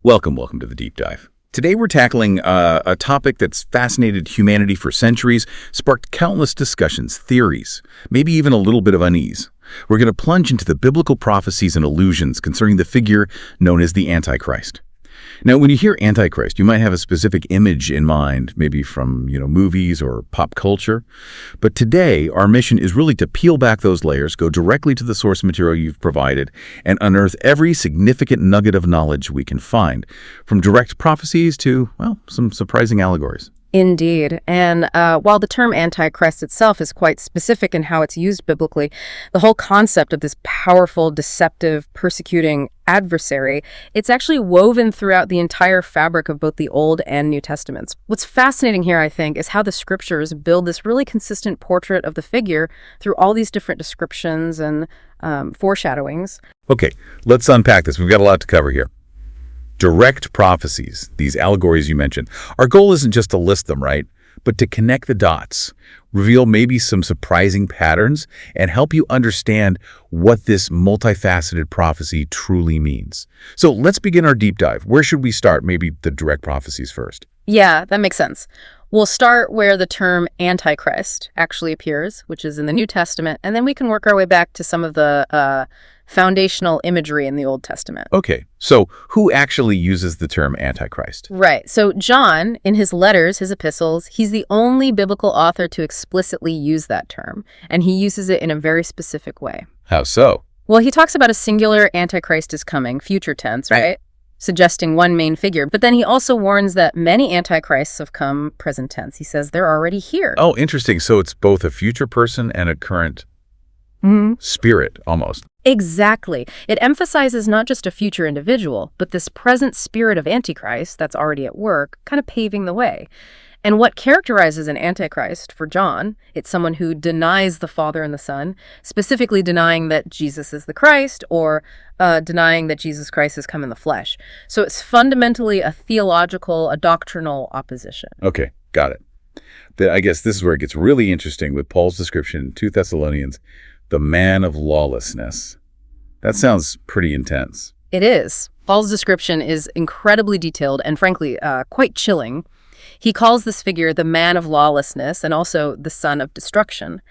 Welcome to the Deep Dive. Today we're tackling a topic that's fascinated humanity for centuries, sparked countless discussions, theories, maybe even a little bit of unease. We're going to plunge into the biblical prophecies and allusions concerning the figure known as the Antichrist. Now, when you hear Antichrist, you might have a specific image in mind, maybe from, movies or pop culture. But today, our mission is really to peel back those layers, go directly to the source material you've provided, and unearth every significant nugget of knowledge we can find, from direct prophecies to, some surprising allegories. Indeed. And while the term Antichrist itself is quite specific in how it's used biblically, the whole concept of this powerful, deceptive, persecuting adversary, it's actually woven throughout the entire fabric of both the Old and New Testaments. What's fascinating here, I think, is how the scriptures build this really consistent portrait of the figure through all these different descriptions and foreshadowings. Okay, let's unpack this. We've got a lot to cover here. Direct prophecies, these allegories you mentioned, our goal isn't just to list them, right? But to connect the dots, reveal maybe some surprising patterns, and help you understand what this multifaceted prophecy truly means. So let's begin our deep dive. Where should we start? Maybe the direct prophecies first. Yeah, that makes sense. We'll start where the term Antichrist actually appears, which is in the New Testament, and then we can work our way back to some of the foundational imagery in the Old Testament. Okay, so who actually uses the term Antichrist? Right. So John, in his letters, his epistles, he's the only biblical author to explicitly use that term, and he uses it in a very specific way. How so? Well, he talks about a singular Antichrist is coming, future tense, right? Suggesting one main figure. But then he also warns that many antichrists have come, present tense. He says they're already here. Oh, interesting. So it's both a future person and a current spirit, almost. Exactly. It emphasizes not just a future individual, but this present spirit of Antichrist that's already at work, kind of paving the way. And what characterizes an Antichrist for John, it's someone who denies the Father and the Son, specifically denying that Jesus is the Christ or denying that Jesus Christ has come in the flesh. So it's fundamentally a theological, a doctrinal opposition. Okay, got it. I guess this is where it gets really interesting with Paul's description in 2 Thessalonians, the man of lawlessness. That sounds pretty intense. It is. Paul's description is incredibly detailed and frankly quite chilling. He calls this figure the man of lawlessness and also the son of destruction.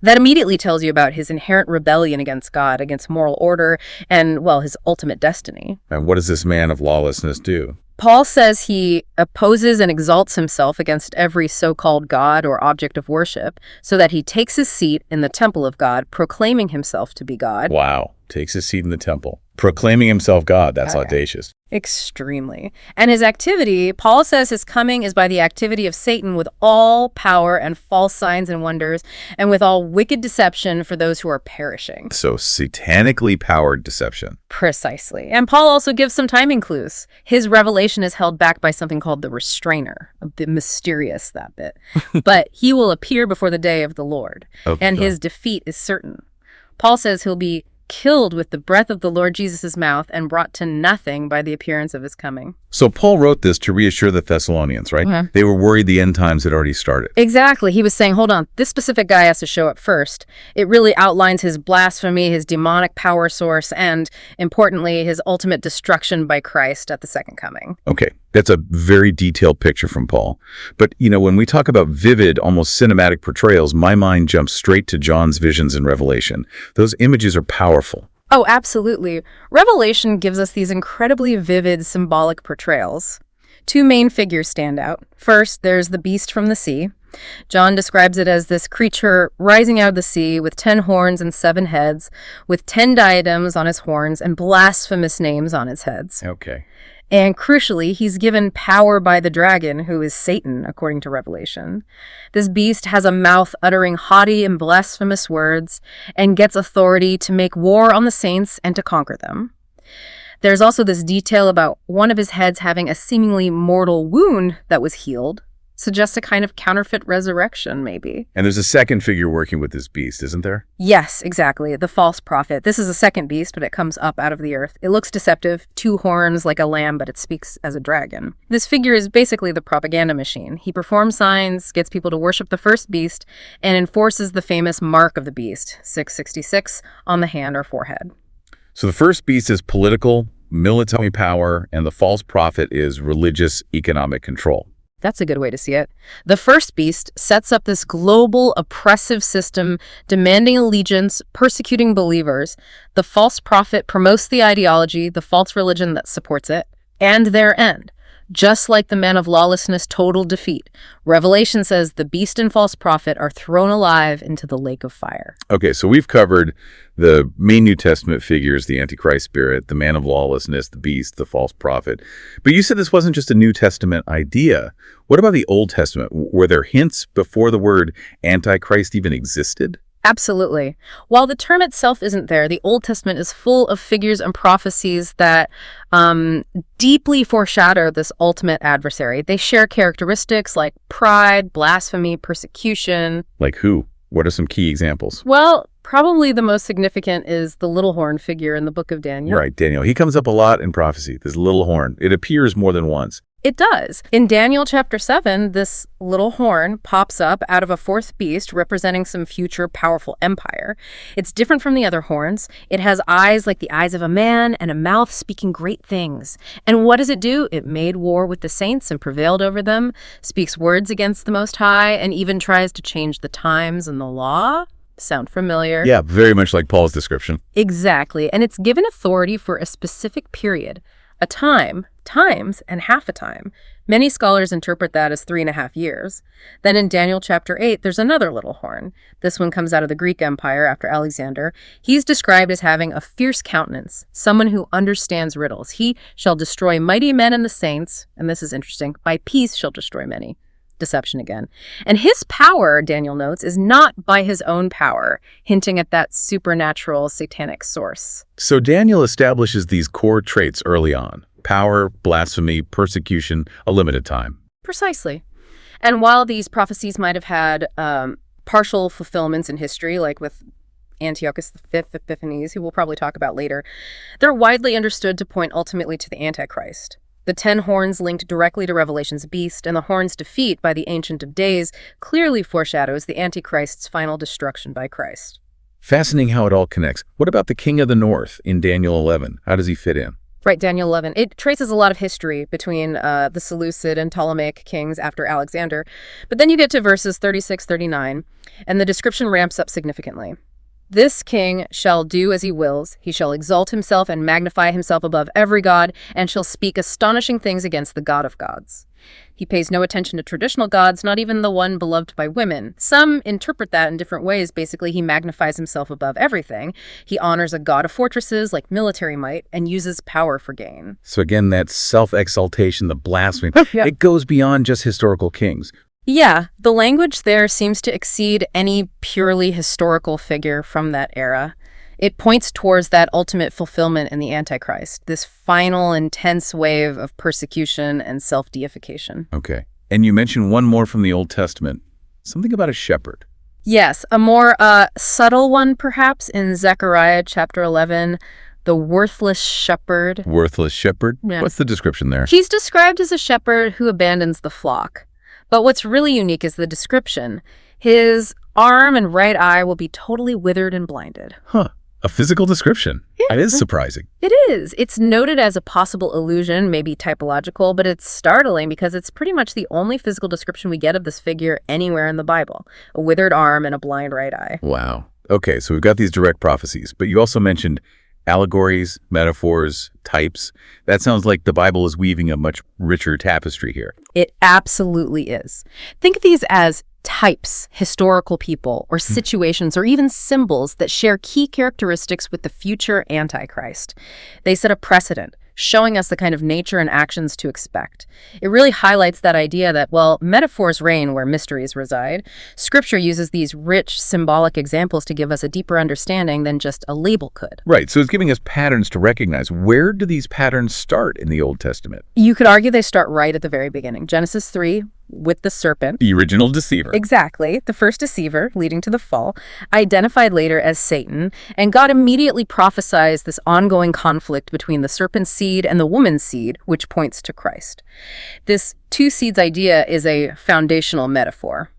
That immediately tells you about his inherent rebellion against God, against moral order, and, his ultimate destiny. And what does this man of lawlessness do? Paul says he opposes and exalts himself against every so-called God or object of worship, so that he takes his seat in the temple of God, proclaiming himself to be God. Wow. Takes his seat in the temple. Proclaiming himself God. That's audacious. Extremely. And his activity, Paul says his coming is by the activity of Satan with all power and false signs and wonders, and with all wicked deception for those who are perishing. So satanically powered deception. Precisely. And Paul also gives some timing clues. His revelation is held back by something called the restrainer. A bit mysterious, that bit. But he will appear before the day of the Lord, and his defeat is certain. Paul says he'll be killed with the breath of the Lord Jesus' mouth and brought to nothing by the appearance of his coming. So Paul wrote this to reassure the Thessalonians, right? Mm-hmm. They were worried the end times had already started. Exactly. He was saying, hold on, this specific guy has to show up first. It really outlines his blasphemy, his demonic power source, and, importantly, his ultimate destruction by Christ at the second coming. Okay, that's a very detailed picture from Paul. But, when we talk about vivid, almost cinematic portrayals, my mind jumps straight to John's visions in Revelation. Those images are powerful. Oh, absolutely. Revelation gives us these incredibly vivid, symbolic portrayals. Two main figures stand out. First, there's the beast from the sea. John describes it as this creature rising out of the sea with 10 horns and 7 heads, with 10 diadems on his horns and blasphemous names on his heads. Okay. And crucially, he's given power by the dragon, who is Satan, according to Revelation. This beast has a mouth uttering haughty and blasphemous words and gets authority to make war on the saints and to conquer them. There's also this detail about one of his heads having a seemingly mortal wound that was healed. Suggests a kind of counterfeit resurrection, maybe. And there's a second figure working with this beast, isn't there? Yes, exactly. The false prophet. This is a second beast, but it comes up out of the earth. It looks deceptive, 2 horns like a lamb, but it speaks as a dragon. This figure is basically the propaganda machine. He performs signs, gets people to worship the first beast, and enforces the famous mark of the beast, 666, on the hand or forehead. So the first beast is political, military power, and the false prophet is religious economic control. That's a good way to see it. The first beast sets up this global oppressive system demanding allegiance, persecuting believers. The false prophet promotes the ideology, the false religion that supports it, and their end. Just like the man of lawlessness, total defeat. Revelation says the beast and false prophet are thrown alive into the lake of fire. Okay, so we've covered the main New Testament figures, the Antichrist spirit, the man of lawlessness, the beast, the false prophet. But you said this wasn't just a New Testament idea. What about the Old Testament? Were there hints before the word Antichrist even existed? Absolutely. While the term itself isn't there, the Old Testament is full of figures and prophecies that deeply foreshadow this ultimate adversary. They share characteristics like pride, blasphemy, persecution. Like who? What are some key examples? Well, probably the most significant is the little horn figure in the book of Daniel. Right, Daniel. He comes up a lot in prophecy, this little horn. It appears more than once. It does. In Daniel chapter 7, this little horn pops up out of a fourth beast representing some future powerful empire. It's different from the other horns. It has eyes like the eyes of a man and a mouth speaking great things. And what does it do? It made war with the saints and prevailed over them, speaks words against the Most High, and even tries to change the times and the law. Sound familiar? Yeah, very much like Paul's description. Exactly. And it's given authority for a specific period. A time, times, and half a time. Many scholars interpret that as 3.5 years. Then in Daniel chapter 8, there's another little horn. This one comes out of the Greek Empire after Alexander. He's described as having a fierce countenance, someone who understands riddles. He shall destroy mighty men and the saints, and this is interesting, by peace shall destroy many. Deception again. And his power, Daniel notes, is not by his own power, hinting at that supernatural satanic source. So Daniel establishes these core traits early on: power, blasphemy, persecution, a limited time. Precisely. And while these prophecies might have had partial fulfillments in history, like with Antiochus V Epiphanes, who we'll probably talk about later, they're widely understood to point ultimately to the Antichrist. The 10 horns linked directly to Revelation's beast, and the horn's defeat by the Ancient of Days clearly foreshadows the Antichrist's final destruction by Christ. Fascinating how it all connects. What about the king of the north in Daniel 11? How does he fit in? Right, Daniel 11. It traces a lot of history between the Seleucid and Ptolemaic kings after Alexander. But then you get to verses 36-39, and the description ramps up significantly. This king shall do as he wills. He shall exalt himself and magnify himself above every god, and shall speak astonishing things against the God of gods. He pays no attention to traditional gods, not even the one beloved by women. Some interpret that in different ways. Basically, he magnifies himself above everything. He honors a god of fortresses, like military might, and uses power for gain. So again, that self-exaltation, the blasphemy, Yeah. It goes beyond just historical kings. Yeah, the language there seems to exceed any purely historical figure from that era. It points towards that ultimate fulfillment in the Antichrist, this final intense wave of persecution and self-deification. Okay. And you mentioned one more from the Old Testament, something about a shepherd. Yes, a more subtle one perhaps in Zechariah chapter 11, the worthless shepherd. Worthless shepherd? Yeah. What's the description there? He's described as a shepherd who abandons the flock. But what's really unique is the description. His arm and right eye will be totally withered and blinded. Huh. A physical description. Yeah. That is surprising. It is. It's noted as a possible illusion, maybe typological, but it's startling because it's pretty much the only physical description we get of this figure anywhere in the Bible. A withered arm and a blind right eye. Wow. Okay, so we've got these direct prophecies, but you also mentioned allegories, metaphors, types. That sounds like the Bible is weaving a much richer tapestry here. It absolutely is. Think of these as types, historical people, or situations, or even symbols that share key characteristics with the future Antichrist. They set a precedent, showing us the kind of nature and actions to expect. It really highlights that idea that, well, metaphors reign where mysteries reside. Scripture uses these rich, symbolic examples to give us a deeper understanding than just a label could. Right, so it's giving us patterns to recognize. Where do these patterns start in the Old Testament? You could argue they start right at the very beginning. Genesis 3, with the serpent. The original deceiver. Exactly, the first deceiver leading to the fall, identified later as Satan, and God immediately prophesies this ongoing conflict between the serpent's seed and the woman's seed, which points to Christ. This two seeds idea is a foundational metaphor.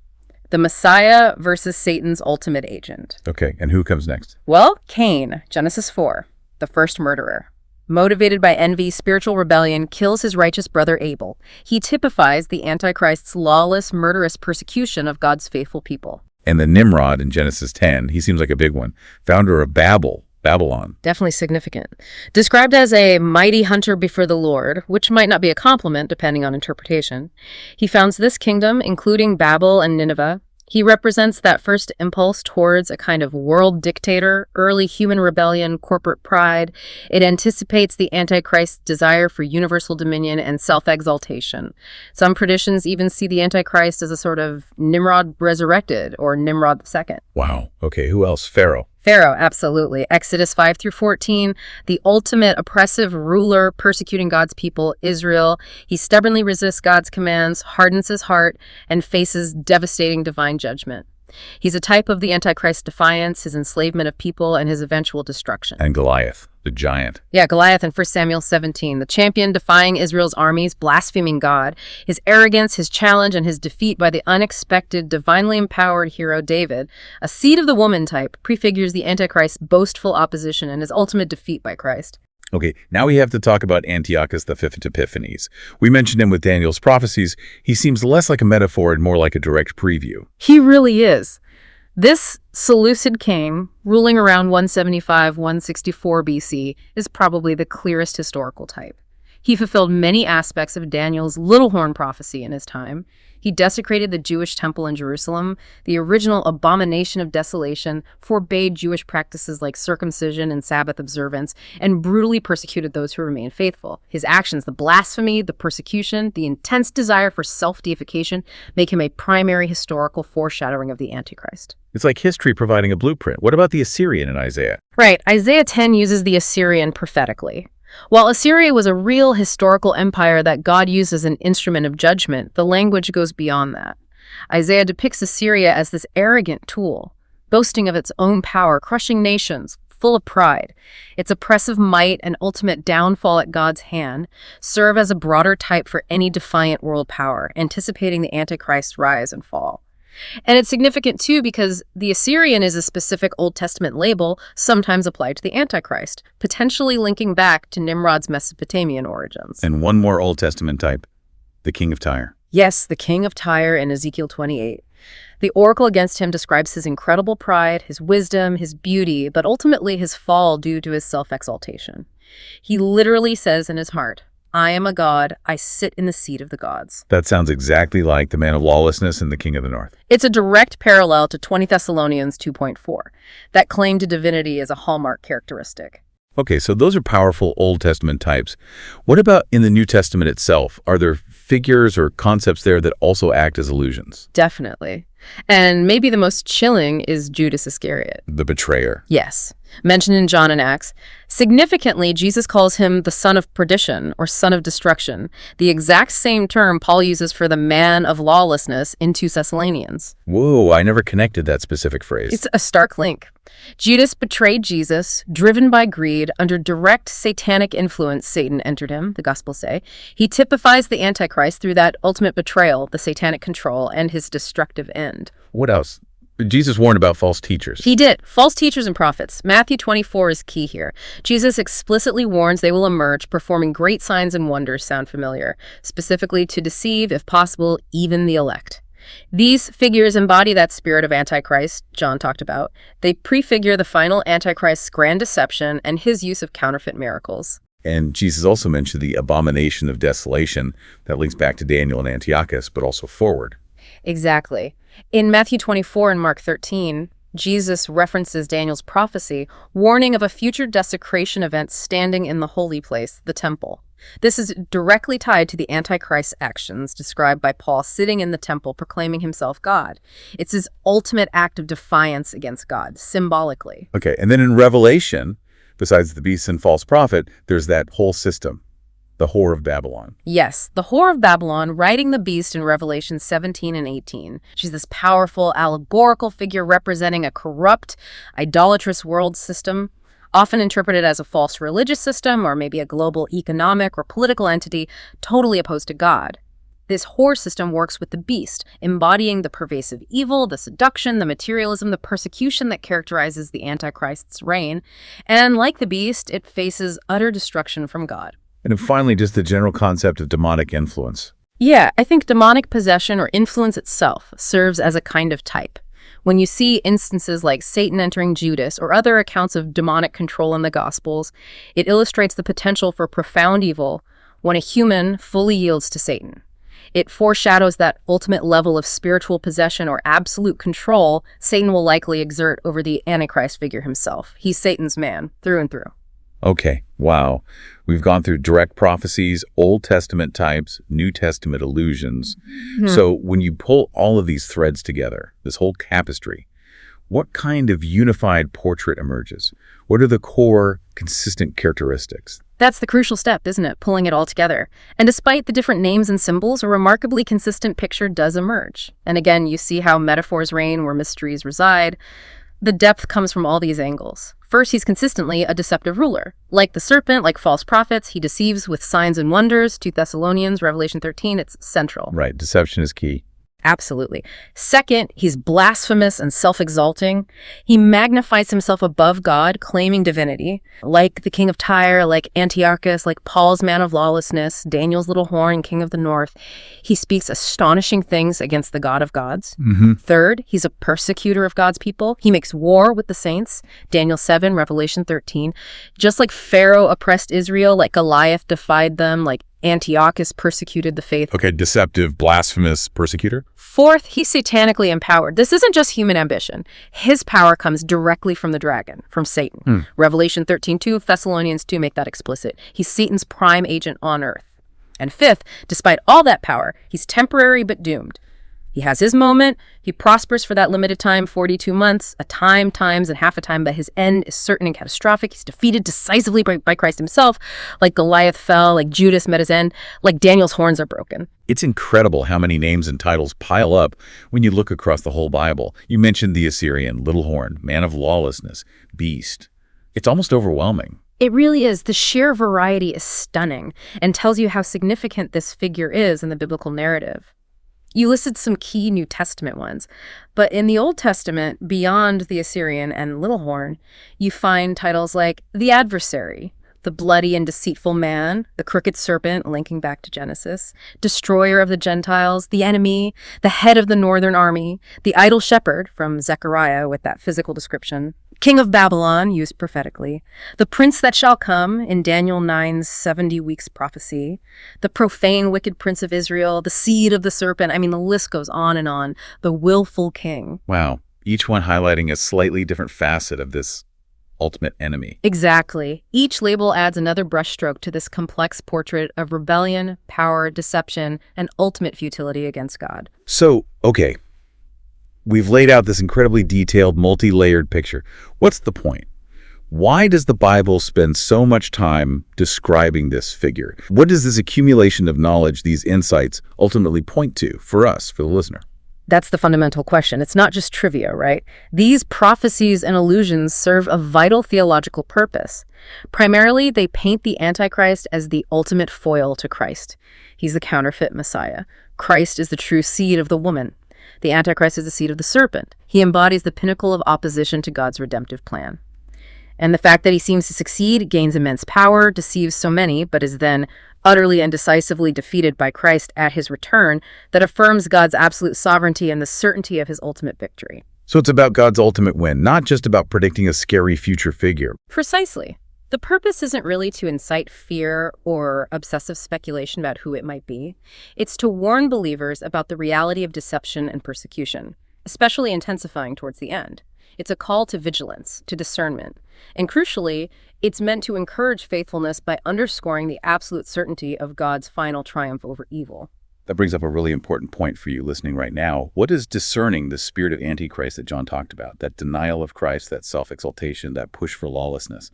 The Messiah versus Satan's ultimate agent. Okay, and who comes next? Well, Cain, Genesis 4, the first murderer. Motivated by envy, spiritual rebellion, kills his righteous brother Abel. He typifies the Antichrist's lawless, murderous persecution of God's faithful people. And the Nimrod in Genesis 10, he seems like a big one. Founder of Babylon. Definitely significant. Described as a mighty hunter before the Lord, which might not be a compliment depending on interpretation. He founds this kingdom, including Babel and Nineveh. He represents that first impulse towards a kind of world dictator, early human rebellion, corporate pride. It anticipates the Antichrist's desire for universal dominion and self-exaltation. Some traditions even see the Antichrist as a sort of Nimrod resurrected, or Nimrod II. Wow. Okay, who else? Pharaoh. Pharaoh, absolutely. Exodus 5 through 14, the ultimate oppressive ruler persecuting God's people, Israel. He stubbornly resists God's commands, hardens his heart, and faces devastating divine judgment. He's a type of the Antichrist's defiance, his enslavement of people, and his eventual destruction. And Goliath, the giant. Yeah, Goliath in 1 Samuel 17, the champion defying Israel's armies, blaspheming God. His arrogance, his challenge, and his defeat by the unexpected, divinely empowered hero David, a seed of the woman type, prefigures the Antichrist's boastful opposition and his ultimate defeat by Christ. Okay, now we have to talk about Antiochus V at Epiphanes. We mentioned him with Daniel's prophecies. He seems less like a metaphor and more like a direct preview. He really is. This Seleucid king, ruling around 175-164 BC, is probably the clearest historical type. He fulfilled many aspects of Daniel's little horn prophecy in his time. He desecrated the Jewish temple in Jerusalem, the original abomination of desolation, forbade Jewish practices like circumcision and Sabbath observance, and brutally persecuted those who remained faithful. His actions, the blasphemy, the persecution, the intense desire for self-deification, make him a primary historical foreshadowing of the Antichrist. It's like history providing a blueprint. What about the Assyrian in Isaiah? Right, Isaiah 10 uses the Assyrian prophetically. While Assyria was a real historical empire that God used as an instrument of judgment, the language goes beyond that. Isaiah depicts Assyria as this arrogant tool, boasting of its own power, crushing nations, full of pride. Its oppressive might and ultimate downfall at God's hand serve as a broader type for any defiant world power, anticipating the Antichrist's rise and fall. And it's significant, too, because the Assyrian is a specific Old Testament label sometimes applied to the Antichrist, potentially linking back to Nimrod's Mesopotamian origins. And one more Old Testament type, the king of Tyre. Yes, the king of Tyre in Ezekiel 28. The oracle against him describes his incredible pride, his wisdom, his beauty, but ultimately his fall due to his self-exaltation. He literally says in his heart, "I am a god, I sit in the seat of the gods." That sounds exactly like the man of lawlessness and the king of the north. It's a direct parallel to 20 Thessalonians 2.4. That claim to divinity is a hallmark characteristic. Okay, so those are powerful Old Testament types. What about in the New Testament itself? Are there figures or concepts there that also act as illusions? Definitely. And maybe the most chilling is Judas Iscariot. The betrayer. Yes. Mentioned in John and Acts. Significantly, Jesus calls him the son of perdition or son of destruction, the exact same term Paul uses for the man of lawlessness in 2 Thessalonians. Whoa, I never connected that specific phrase. It's a stark link. Judas betrayed Jesus, driven by greed, under direct satanic influence. Satan entered him, the Gospels say. He typifies the Antichrist through that ultimate betrayal, the satanic control, and his destructive end. What else? Jesus warned about false teachers. He did. False teachers and prophets. Matthew 24 is key here. Jesus explicitly warns they will emerge, performing great signs and wonders. Sound familiar? Specifically to deceive, if possible, even the elect. These figures embody that spirit of Antichrist John talked about. They prefigure the final Antichrist's grand deception and his use of counterfeit miracles. And Jesus also mentioned the abomination of desolation. That links back to Daniel and Antiochus, but also forward. Exactly. In Matthew 24 and Mark 13, Jesus references Daniel's prophecy, warning of a future desecration event standing in the holy place, the temple. This is directly tied to the Antichrist's actions described by Paul sitting in the temple proclaiming himself God. It's his ultimate act of defiance against God, symbolically. Okay, and then in Revelation, besides the beast and false prophet, there's that whole system, the whore of Babylon. Yes, the whore of Babylon, riding the beast in Revelation 17 and 18. She's this powerful, allegorical figure representing a corrupt, idolatrous world system, often interpreted as a false religious system or maybe a global economic or political entity totally opposed to God. This whore system works with the beast, embodying the pervasive evil, the seduction, the materialism, the persecution that characterizes the Antichrist's reign. And like the beast, it faces utter destruction from God. And then finally, just the general concept of demonic influence. Yeah, I think demonic possession or influence itself serves as a kind of type. When you see instances like Satan entering Judas or other accounts of demonic control in the Gospels, it illustrates the potential for profound evil when a human fully yields to Satan. It foreshadows that ultimate level of spiritual possession or absolute control Satan will likely exert over the Antichrist figure himself. He's Satan's man, through and through. Okay, wow. We've gone through direct prophecies, Old Testament types, New Testament allusions. So when you pull all of these threads together, this whole tapestry, what kind of unified portrait emerges? What are the core, consistent characteristics? That's the crucial step, isn't it? Pulling it all together. And despite the different names and symbols, a remarkably consistent picture does emerge. And again, you see how metaphors reign where mysteries reside. The depth comes from all these angles. First, he's consistently a deceptive ruler. Like the serpent, like false prophets, he deceives with signs and wonders. 2 Thessalonians, Revelation 13, it's central. Right, deception is key. Absolutely. Second, he's blasphemous and self-exalting. He magnifies himself above God, claiming divinity, like the king of Tyre, like Antiochus, like Paul's man of lawlessness, Daniel's little horn, king of the north. He speaks astonishing things against the God of gods. Third, he's a persecutor of God's people. He makes war with the saints, Daniel 7, Revelation 13. Just like Pharaoh oppressed Israel, like Goliath defied them, like Antiochus persecuted the faith. Okay, deceptive, blasphemous persecutor. Fourth, he's satanically empowered. This isn't just human ambition. His power comes directly from the dragon, from Satan. Revelation 13:2, Thessalonians 2 make that explicit. He's Satan's prime agent on earth. And fifth, despite all that power, he's temporary but doomed. He has his moment, he prospers for that limited time, 42 months, a time, times, and half a time, but his end is certain and catastrophic. He's defeated decisively by Christ himself, like Goliath fell, like Judas met his end, like Daniel's horns are broken. It's incredible how many names and titles pile up when you look across the whole Bible. You mentioned the Assyrian, little horn, man of lawlessness, beast. It's almost overwhelming. It really is. The sheer variety is stunning and tells you how significant this figure is in the biblical narrative. You listed some key New Testament ones, but in the Old Testament, beyond the Assyrian and little horn, you find titles like the adversary, the bloody and deceitful man, the crooked serpent, linking back to Genesis, destroyer of the Gentiles, the enemy, the head of the northern army, the idol shepherd from Zechariah with that physical description, king of Babylon, used prophetically, the prince that shall come in Daniel 9's 70 weeks prophecy, the profane wicked prince of Israel, the seed of the serpent. I mean, the list goes on and on. The willful king. Wow, each one highlighting a slightly different facet of this ultimate enemy. Exactly. Each label adds another brushstroke to this complex portrait of rebellion, power, deception, and ultimate futility against God. So, okay, we've laid out this incredibly detailed, multi-layered picture. What's the point? Why does the Bible spend so much time describing this figure? What does this accumulation of knowledge, these insights, ultimately point to for us, for the listener? That's the fundamental question. It's not just trivia, right? These prophecies and allusions serve a vital theological purpose. Primarily, they paint the Antichrist as the ultimate foil to Christ. He's the counterfeit Messiah. Christ is the true seed of the woman. The Antichrist is the seed of the serpent. He embodies the pinnacle of opposition to God's redemptive plan. And the fact that he seems to succeed, gains immense power, deceives so many, but is then utterly and decisively defeated by Christ at his return, that affirms God's absolute sovereignty and the certainty of his ultimate victory. So it's about God's ultimate win, not just about predicting a scary future figure. Precisely. The purpose isn't really to incite fear or obsessive speculation about who it might be. It's to warn believers about the reality of deception and persecution, especially intensifying towards the end. It's a call to vigilance, to discernment. And crucially, it's meant to encourage faithfulness by underscoring the absolute certainty of God's final triumph over evil. That brings up a really important point for you listening right now. What is discerning the spirit of Antichrist that John talked about? That denial of Christ, that self-exaltation, that push for lawlessness.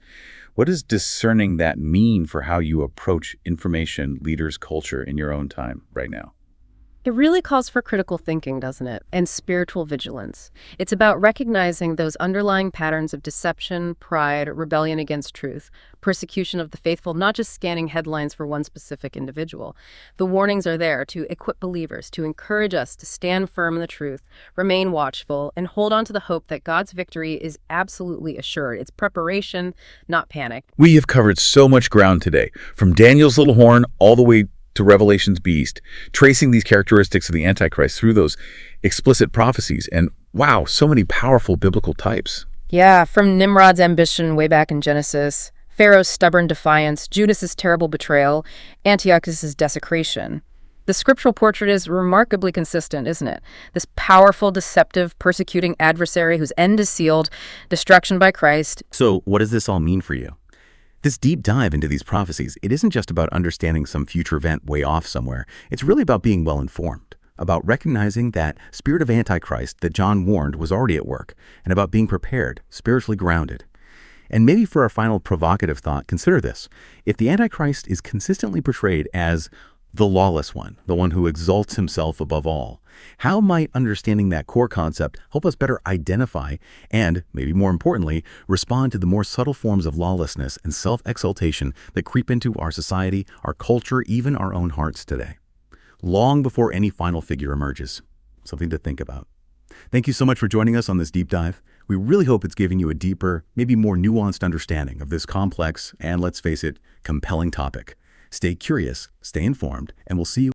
What does discerning that mean for how you approach information, leaders, culture in your own time right now? It really calls for critical thinking, doesn't it? And spiritual vigilance. It's about recognizing those underlying patterns of deception, pride, rebellion against truth, persecution of the faithful, not just scanning headlines for one specific individual. The warnings are there to equip believers, to encourage us to stand firm in the truth, remain watchful, and hold on to the hope that God's victory is absolutely assured. It's preparation, not panic. We have covered so much ground today, from Daniel's little horn all the way to Revelation's beast, tracing these characteristics of the Antichrist through those explicit prophecies. And wow, so many powerful biblical types. Yeah, from Nimrod's ambition way back in Genesis, Pharaoh's stubborn defiance, Judas's terrible betrayal, Antiochus's desecration. The scriptural portrait is remarkably consistent, isn't it? This powerful, deceptive, persecuting adversary whose end is sealed, destruction by Christ. So what does this all mean for you? This deep dive into these prophecies, it isn't just about understanding some future event way off somewhere. It's really about being well-informed, about recognizing that spirit of Antichrist that John warned was already at work, and about being prepared, spiritually grounded. And maybe for our final provocative thought, consider this. If the Antichrist is consistently portrayed as the lawless one, the one who exalts himself above all, how might understanding that core concept help us better identify and, maybe more importantly, respond to the more subtle forms of lawlessness and self-exaltation that creep into our society, our culture, even our own hearts today, long before any final figure emerges? Something to think about. Thank you so much for joining us on this deep dive. We really hope it's giving you a deeper, maybe more nuanced understanding of this complex and, let's face it, compelling topic. Stay curious, stay informed, and we'll see you